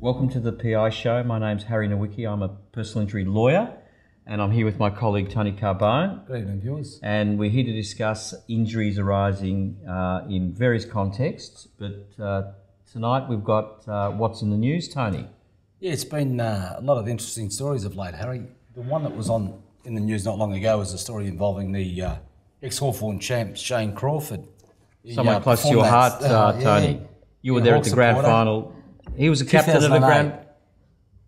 Welcome to the PI show. My name's Harry NOWICKI. I'm a personal injury lawyer and I'm here with my colleague Tony Carbone. Good evening, viewers. And we're here to discuss injuries arising in various contexts. But tonight we've got what's in the news, Tony. Yeah, it's been a lot of interesting stories of late, Harry. The one that was in the news not long ago was a story involving the ex-Hawthorn champ, Shane Crawford. Someone close to your heart, Tony. You were there at the grand final. He was a captain of a grand...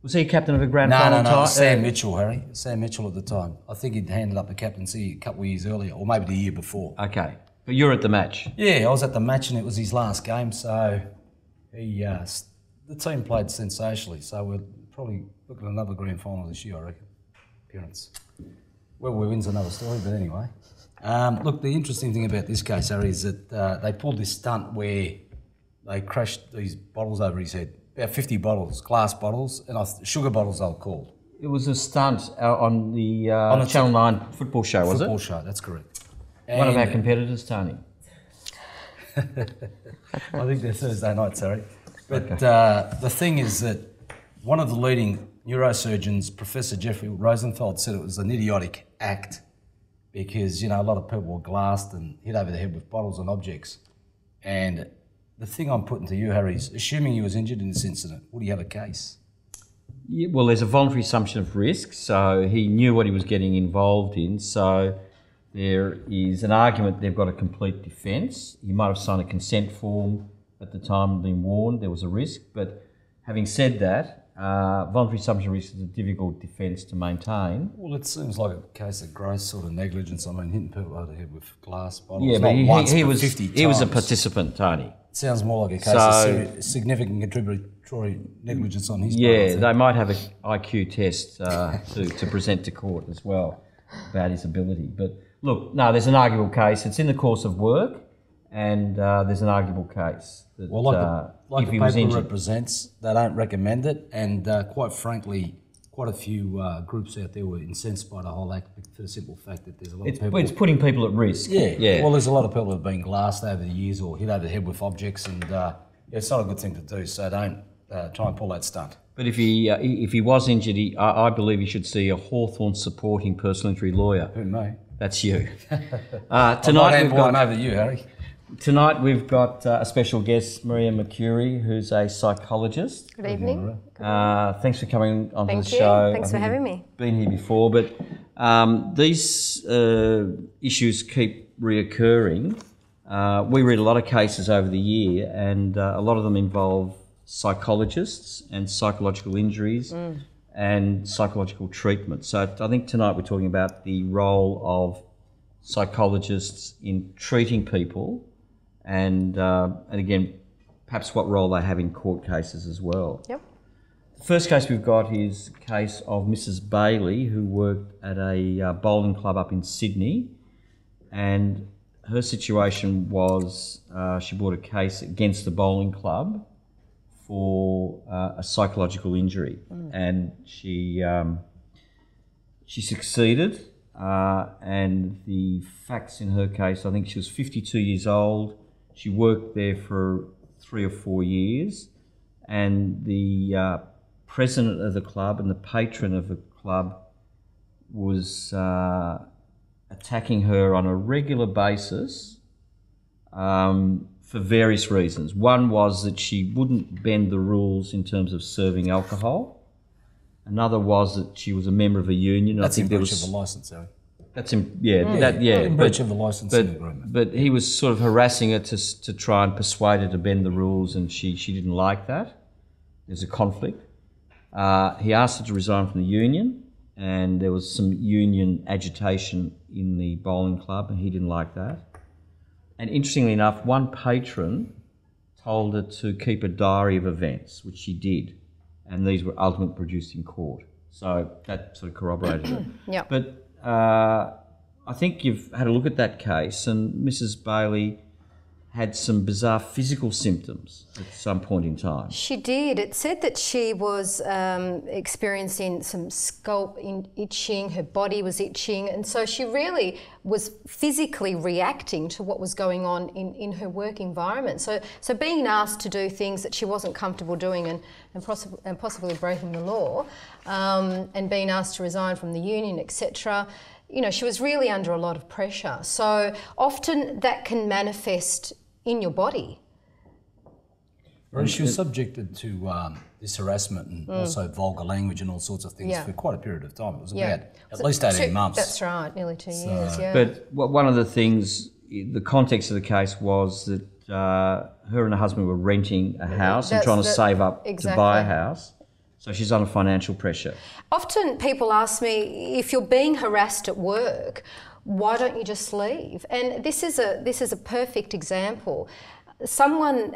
Was he a captain of a grand final? No, Sam Mitchell, Harry. Sam Mitchell at the time. I think he'd handed up the captaincy a couple of years earlier, or maybe the year before. Okay. But you're at the match. Yeah, I was at the match and it was his last game, so the team played sensationally, so we're probably looking at another grand final this year, I reckon, appearance. Whether we win's another story, but anyway. Look, the interesting thing about this case, Harry, is that they pulled this stunt where they crashed these bottles over his head. About 50 bottles, glass bottles, and sugar bottles they were called. It was a stunt on the Channel 9 football show, was it? Football show, that's correct. One of our competitors, Tony. I think they're Thursday nights, Harry. But okay. The thing is that one of the leading neurosurgeons, Professor Jeffrey Rosenfeld, said it was an idiotic act because, you know, a lot of people were glassed and hit over the head with bottles and objects. And the thing I'm putting to you, Harry, is assuming he was injured in this incident, would he have a case? Yeah, well, there's a voluntary assumption of risk, so he knew what he was getting involved in, so there is an argument they've got a complete defence. He might have signed a consent form at the time and been warned there was a risk, but having said that, voluntary assumption of risk is a difficult defence to maintain. Well, it seems like a case of gross sort of negligence. I mean, hitting people over the head with glass bottles. Yeah, but he was 50 he was a times. participant, Tony. It sounds more like a case of significant contributory negligence on his part. Yeah, they might have an IQ test to present to court as well about his ability. But look, no, there's an arguable case. It's in the course of work, and there's an arguable case that like if he the was paper injured. represents, they don't recommend it, and quite frankly, quite a few groups out there were incensed by the whole act for the simple fact that there's a lot of people... It's putting people at risk. Yeah. Well, there's a lot of people who have been glassed over the years or hit over the head with objects, and it's not a good thing to do, so don't try and pull that stunt. But if he was injured, I believe he should see a Hawthorn supporting personal injury lawyer. Who, me? That's you. Tonight we've got over you, Harry. Tonight we've got a special guest, MERCURI, who's a psychologist. Good evening. Thanks for coming onto the Thank you. show. Thanks for having me. Been here before, but these issues keep reoccurring. We read a lot of cases over the year, and a lot of them involve psychologists and psychological injuries and psychological treatment. So I think tonight we're talking about the role of psychologists in treating people, and again, perhaps what role they have in court cases as well. Yep. The first case we've got is a case of Mrs. Bailey, who worked at a bowling club up in Sydney, and her situation was she brought a case against the bowling club for a psychological injury, and she succeeded. And the facts in her case, I think she was 52 years old. She worked there for 3 or 4 years, and the president of the club and the patron of the club was attacking her on a regular basis for various reasons. One was that she wouldn't bend the rules in terms of serving alcohol. Another was that she was a member of a union. That's in breach of the licence, Harry. That's in breach of the licensing agreement. But he was sort of harassing her to try and persuade her to bend the rules, and she didn't like that. There's a conflict. He asked her to resign from the union, and there was some union agitation in the bowling club, and he didn't like that. And interestingly enough, one patron told her to keep a diary of events, which she did, and these were ultimately produced in court. So that sort of corroborated it. Yep. But I think you've had a look at that case, and Mrs. Bailey had some bizarre physical symptoms at some point in time. She did. It said that she was experiencing some scalp itching, her body was itching, and so she really was physically reacting to what was going on in her work environment. So being asked to do things that she wasn't comfortable doing and possibly breaking the law, and being asked to resign from the union, etc., you know, she was really under a lot of pressure. So often that can manifest in your body. Whereas she was subjected to this harassment and also vulgar language and all sorts of things for quite a period of time. It was about at least 18 months. That's right, nearly 2 years, But one of the things, the context of the case was that her and her husband were renting a house and trying to save up to buy a house. So she's under financial pressure. Often people ask me, if you're being harassed at work, why don't you just leave? And this is a perfect example. Someone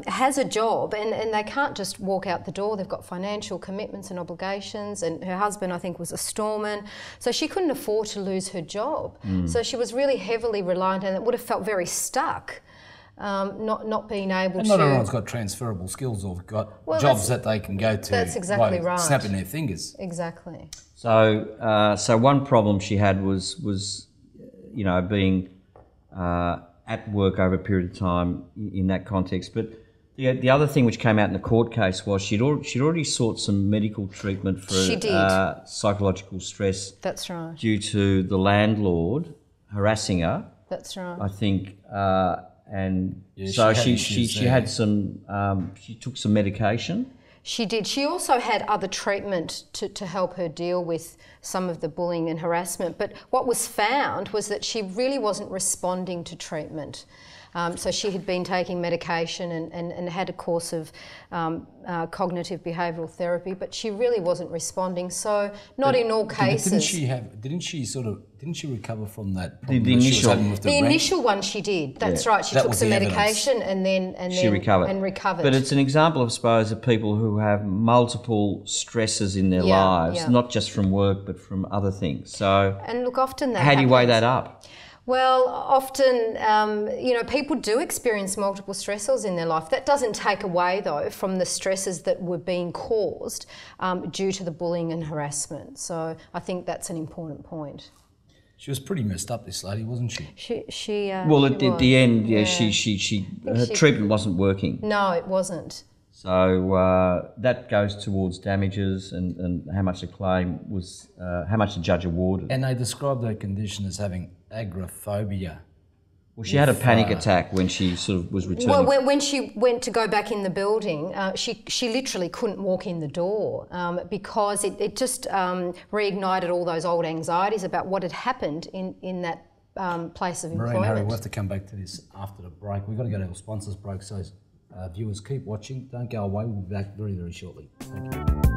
has a job and they can't just walk out the door. They've got financial commitments and obligations, and her husband, I think, was a storeman. So she couldn't afford to lose her job. So she was really heavily reliant, and it would have felt very stuck. Not being able to... Not everyone's got transferable skills or got jobs that they can go to. That's exactly by right. Snapping their fingers. Exactly. So one problem she had was you know, being at work over a period of time in that context. But the other thing which came out in the court case was she'd already sought some medical treatment for psychological stress. That's right. Due to the landlord harassing her. That's right. I think, and so she had some. She took some medication. She did. She also had other treatment to help her deal with some of the bullying and harassment. But what was found was that she really wasn't responding to treatment. So she had been taking medication and had a course of cognitive behavioural therapy, but she really wasn't responding. So not in all cases. Didn't she recover from that? The initial, the initial one she did. That's right. She took some medication and then she recovered. And recovered. But it's an example, I suppose, of people who have multiple stresses in their lives, not just from work but from other things. So and look, often that how do you weigh that up? Well, often, you know, people do experience multiple stressors in their life. That doesn't take away, though, from the stresses that were being caused due to the bullying and harassment. So I think that's an important point. She was pretty messed up, this lady, wasn't she? Well, at the end, her treatment wasn't working. No, it wasn't. So that goes towards damages and how much the claim was, how much the judge awarded. And they described her condition as having agoraphobia. Well, she had a panic attack when she sort of was returning. Well, when she went to go back in the building, she literally couldn't walk in the door because it just reignited all those old anxieties about what had happened in that place of employment. Marie and Harry, we'll have to come back to this after the break. We've got to go to our sponsors break, so viewers, keep watching. Don't go away. We'll be back very, very shortly. Thank you.